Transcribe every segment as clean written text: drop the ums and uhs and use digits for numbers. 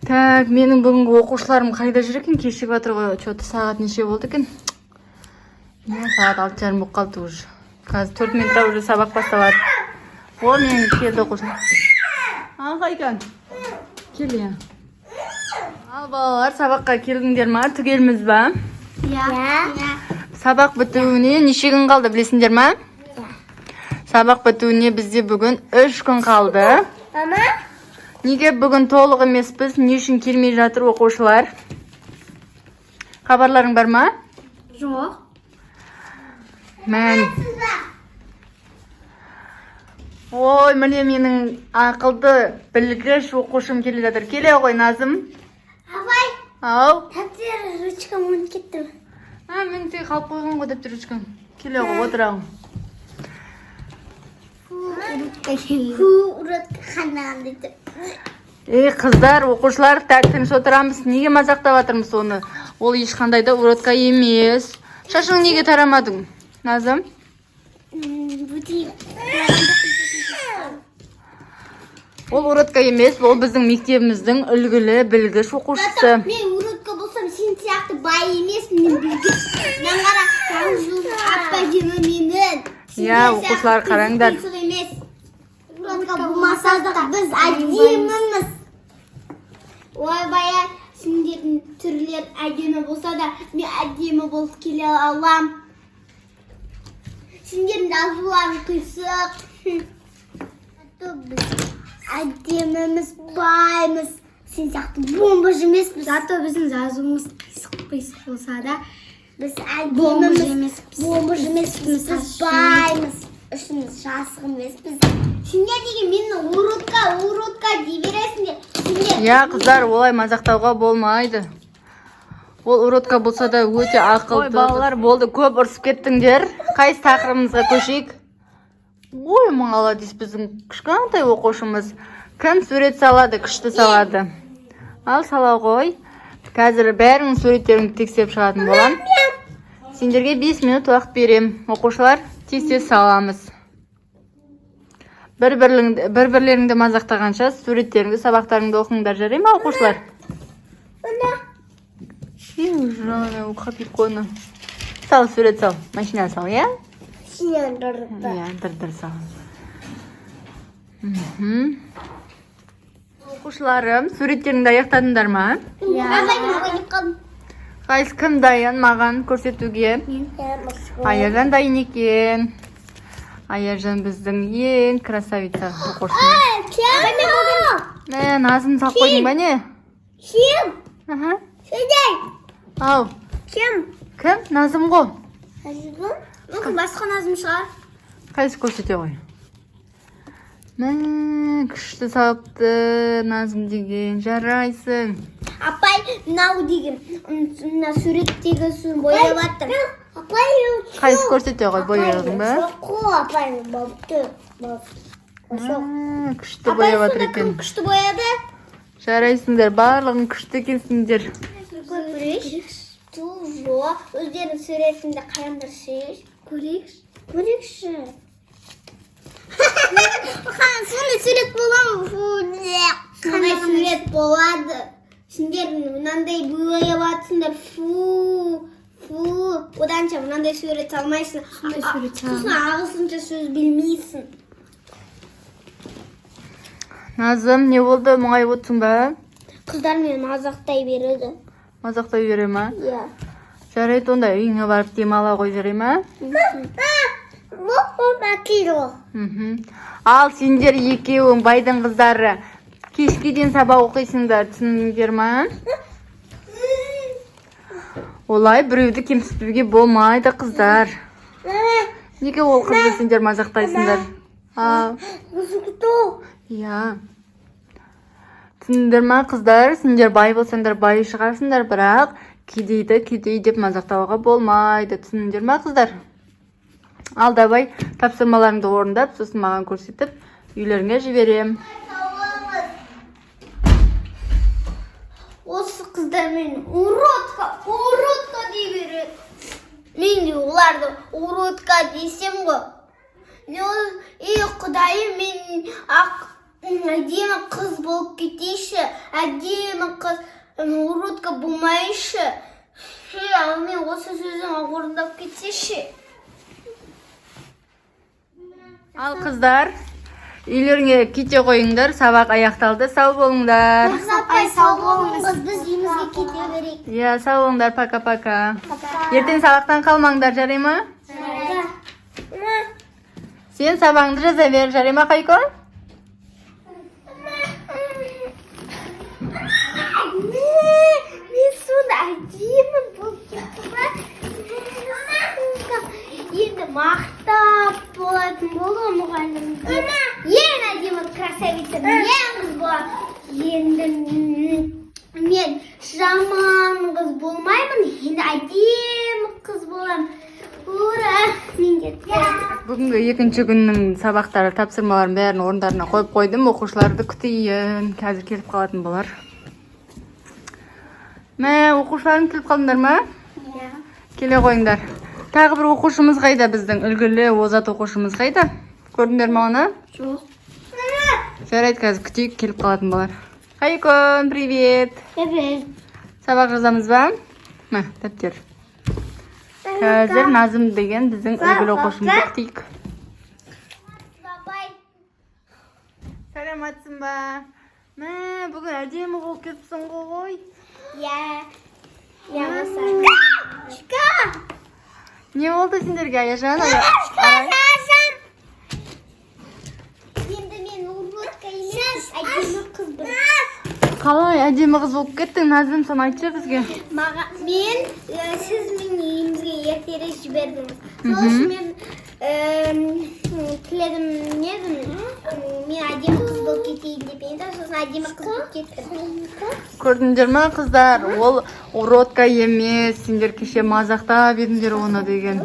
Так, менің бүгінгі оқушыларым қайда жүр екен? Кешігіп жатыр ғой. Что-то сағат неше болды екен? Сағат 6:30 болып қалды уже. Қазір 4 минутта уже сабақ басталады. О, мен келді оқушылар. Қайкан. Кел я. Ал балалар, сабаққа келдіңдер ма? Түгелміз ба? Сабақ бітуіне неше күн қалды білесіңдер ма? Сабақ бітуіне бізде бүгін 3 күн қалды. Неге бүгін толық емеспіз? Не үшін келмей жатыр оқушылар? Хабарларың бар ма? Жоқ. Мән. Ой, міне менің ақылды, білгіш оқушым келе жатыр. Келе ғой, Назым. Абай. Ау. Тәптер ручкам ұмытып кеттім. Мен тек қалып қойған ғой тәптер ручкам. Келе ғой, отырамын. Қыздар, оқушылар, тәттіңіз отырамыз. Неге мазақтап жатырмыз оны? Ол ешқандай да уродка емес. Шашың неге тарамадың, Назым? Ол уродка емес, ол біздің мектебіміздің үлгілі, білгіш оқушысы. Мен уродка болсам, сен сияқты бай емес, мен білгіш. Мен қара, аппа жемі менің. Я, оқушылар қараңдар. Уродка болмаса да біз әдеміміз. Ой, бая, сендердің түрлер әдемі болса да, мен әдемі болып келе алам. Сендердің жазуларың қисық. Біз әдеміміз, баймыз. Сен сияқты бомба жемеспіз. Зато біздің жазуымыз қисық болса да, біз әдеміміз, бомба жемеспіз, біз баймыз. Үшіміз жасық емеспіз. Сендер деген мені уродка дей бересіңдер. Я, қыздар, олай мазақтауға болмайды. Ол уродка болса да өте ақылды. Ой, балалар, болды, көп ұрсып кеттіңдер. Қайсы тақырыбымызға көшейік? Ой, молодец, біздің кішкентай оқушымыз. Кім сурет салады, күшті салады. Ал, сала ғой. Қазір бәрінің суреттеріңді тексеріп шығатын болам. Сендерге 5 минут уақыт берем. Оқушылар, тез саламыз. Бір-бірлеріңді мазақтағанша суреттеріңді, сабақтарыңды оқыңдар, жарай ма, оқушылар? Ужасно, капикона. Сал, сурет сал. Машина сал, я? Сен дұрды. Я, дыр сал. Оқушыларым, суреттеріңді аяқтадыңдар ма? Қайсы кім дайын маған көрсетуге? Аяжан дайын екен. Аяжан біздің ең красавица оқушымыз. Назым салып қойдың ба не? Кім? Сөйдей. Ау. Кім? Кім? Назым ғой. Назым? Мүмкін басқа Назым шығар. Қайсы көрсете ғой. Күшті салыпты Назым деген, жарайсың. Апай, мынау деген, мына суреттегі суын бояп аттым. Қайсы көрсете ғой, боядың ба? Жоқ, апай, бапты. Күшті бояп атыр екен. Кім күшті бояды? Жарайсыңдар, барлығын күшті екенсіңдер. Көрейікші. Жоқ, өздерінің суретінде қараңдаршы. Көрейікші. Сондай сурет боламын. Сондай сурет болады. Сендердің мынандай бояп атсыңдар. Оданша мынандай сурет салмайсың. Сосын ағылшынша сөз білмейсің. Назым, не болды? Мұңайып отырсың ба? Қыздар мені мазақтай береді. Мазақтай бере ма? Иә. Жарайды, онда үйіңе барып демала ғой, жарай ма? Ал сендер екеуің байдың қыздары кешке дейін сабақ оқисыңдар, түсіндіңдер ма? Олай біреуді кемсітуге болмайды, қыздар. Неге ол қызды сендер мазақтайсыңдар? Иә. Түсіндіңдер ма, қыздар? Сендер бай болсаңдар бай шығарсыңдар, бірақ кедей деп мазақтауға болмайды. Түсіндіңдер ма, қыздар? Ал давай тапсырмаларыңды орындап, сосын маған көрсетіп, үйлеріңе жіберем. Осы қыздар мені уродка дей береді. Мен де оларды уродка десем ғой. Құдайым, мен Әдемі қыз болып кетейші. Әдемі қыз уродка болмайшы. Ал мен осы сөзің орындап кетсеші. Ал қыздар, үйлеріңе кете қойыңдар, сабақ аяқталды, сау болыңдар. Апай, сау болыңыз, біз үйімізге кете берейік. Я, сау болыңдар, пока-пока. Ертең сабақтан қалмаңдар, жарай ма? Сен сабағыңды жаза бер, жарай ма, Қайко? Мен сонда әдемі болып кеттім. Енді мақтап болатын болды мұғалімге. Ең әдемі красавица мен қыз болады. Енді мен жаман қыз болмаймын, енді әдемі қыз боламын. Ура! Мен кеттім. Бүгінгі екінші күннің сабақтары, тапсырмаларын бәрін орындарына қойып қойдым. Оқушыларды күтейін. Қазір келіп қалатын болар. Мә, оқушыларың келіп қалдыңдар ма? Келе қойыңдар. Тағы бір оқушымыз қайда біздің? Үлгілі озат оқушымыз қайда? Көрдіңдер ме оны? Жоқ. Жарайды, қазір күтейік, келіп қалатын болар. Қайкон, привет. Привет. Сабақ жазамыз ба? Мә, дәптер. Қазір Назым деген біздің үлгілі оқушымызды күтейік. Бабай. Саламатсың ба? Мә, бүгін әдемі болып кетіпсің ғой. Я басар. Шка! Не болды сендерге, Аяжан? Енді мен уродка емес, әдемі қызбын. Қалай әдемі қыз болып кеттің, Назым, соны айтшы бізге. Мен сіз менің үйімізге ертерек жібердіңіз. Сол үшін мен тіледім, мен әдемі қыз болып кетейін деп еді, сосын әдемі қыз болып кеттім. Көрдіңдер ма, қыздар? Ол уродка емес, сендер кеше мазақтап едіңдер оны деген.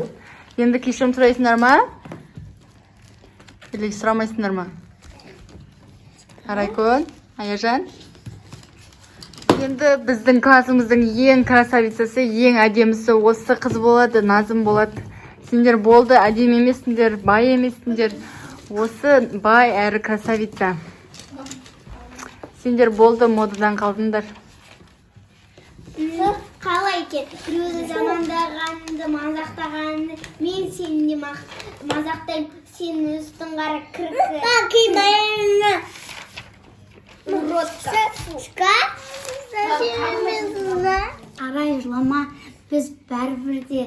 Енді кешірім сұрайсыңдар ма? Или сұрамайсыңдар ма? Арайкон, Аяжан. Енді біздің классымыздың ең красавицасы, ең әдемісі осы қыз болады, Назым болады. Сендер болды, әдем емессіңдер, бай емессіңдер. Осы бай әрі красавица. Сендер болды, модадан қалдыңдар. Қалай екен, біреуді жамандағанды, мазақтағанды, мен сені мазақтаймын, сенің үстің қара кіркі. Уродка. Шка? Арай, жылама, біз бәрібірде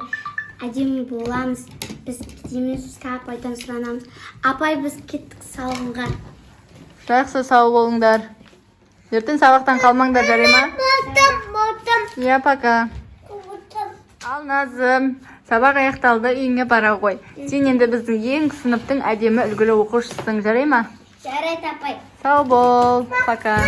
әдемі боламыз. Біз кетеміз, апайдан сұранамыз. Апай, біз кеттік салынға. Жақсы, сау болыңдар. Ертең сабақтан қалмаңдар, жарай ма? Ботам. Я, пока. Ал, Назым, сабақ аяқталды, үйіңе бара ғой. Сен енді біздің ең сыныптың әдемі үлгілі оқушысың, жарай ма? Жарайды, апай. Сау бол, пока.